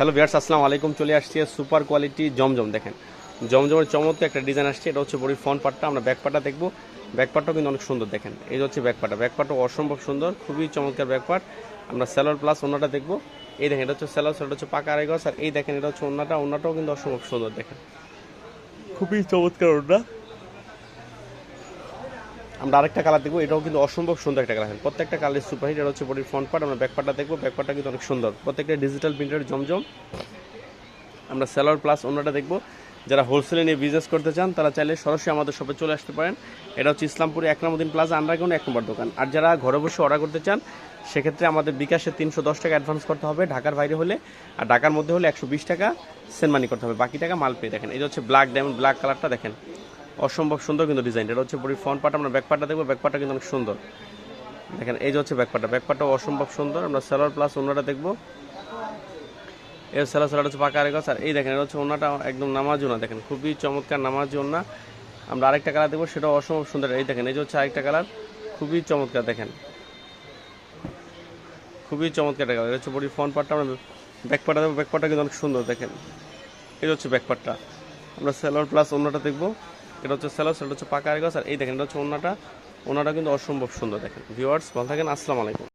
Hello viewers, আসসালামু আলাইকুম। চলে আসছে সুপার কোয়ালিটি জমজম। দেখেন জমজমের চমৎকার একটা ডিজাইন আসছে। এটা হচ্ছে বডির ফ্রন্ট পার্টটা। আমরা ব্যাক পার্টটা দেখবো। ব্যাক পার্টটাও কিন্তু অনেক সুন্দর। দেখেন এই হচ্ছে ব্যাক পার্টটা। ব্যাক পার্টটা অসম্ভব সুন্দর, খুবই চমৎকার ব্যাক পার্ট। আমরা সেলর প্লাস ওনাটা দেখবো। এই দেখেন এটা হচ্ছে সেলর, সেলটা হচ্ছে পাকা আড়াই গজ। আর এই দেখেন এটা হচ্ছে ওনাটা, ওনাটাও কিন্তু অসম্ভব সুন্দর। দেখেন খুবই চমৎকার ওনা। আমরা আরেকটা কালার দেখবো, এটাও কিন্তু অসম্ভব সুন্দর একটা কালার। প্রত্যেকটা কালার সুপার হিট। এটা হচ্ছে বডির ফ্রন্ট পার্ট। আমরা ব্যাক পার্টটা দেখবো। ব্যাক পার্টটা কিন্তু অনেক সুন্দর, প্রত্যেকটা ডিজিটাল প্রিন্টের জমজম। আমরা সেলর প্লাস ওনাটা দেখবো। যারা হোলসেলে নিয়ে বিজনেস করতে চান তারা চাইলে সরাসরি আমাদের শপে চলে আসতে পারেন। এটা হচ্ছে ইসলামপুরে একরামুদ্দিন প্লাজা আন্ডারগ্রাউন্ড 1 নম্বর দোকান। আর যারা ঘরে বসে অর্ডার করতে চান সেক্ষেত্রে আমাদের বিকাশে 310 টাকা অ্যাডভান্স করতে হবে ঢাকার বাইরে হলে, আর ঢাকার মধ্যে হলে 120 টাকা সেন্ড মানি করতে হবে, বাকি টাকা মাল পেয়ে। দেখেন এই হচ্ছে ব্ল্যাক ডায়মন্ড ব্ল্যাক কালারটা। দেখেন অসম্ভব সুন্দর কিন্তু ডিজাইন। এটা হচ্ছে বডির ফ্রন্ট পার্ট। আমরা ব্যাক পার্টটা দেখবো। ব্যাক পার্টটা কিন্তু অনেক সুন্দর। দেখেন এই যে হচ্ছে ব্যাক পার্টটা। ব্যাক পার্টটাও অসম্ভব সুন্দর। আমরা সেলর প্লাস ওনাটা দেখবো। এর সেলার হচ্ছে পাকা আরেক। আর এই দেখেন এটা হচ্ছে ওনাটা একদম নামাজি ওনা। দেখেন খুবই চমৎকার নামাজি ওনা। আমরা আরেকটা কালার দেখবো, সেটাও অসম্ভব সুন্দর। এই দেখেন এই যে হচ্ছে আরেকটা কালার, খুবই চমৎকার। দেখেন খুবই চমৎকার একটা কালার। এটা হচ্ছে বডির ফ্রন্ট পার্টটা। আমরা ব্যাক পার্টটা দেখবো। ব্যাক পার্টটা কিন্তু অনেক সুন্দর। দেখেন এই হচ্ছে ব্যাক পার্টটা। আমরা সেলর প্লাস ওনাটা দেখবো। এটা হচ্ছে সেলর, সেটা হচ্ছে পাকা আরেক। আর এই দেখেন এটা হচ্ছে ওনাটা, ওনাটা কিন্তু অসম্ভব সুন্দর। দেখেন ভিউয়ার্স ভালো থাকেন, আসসালামু আলাইকুম।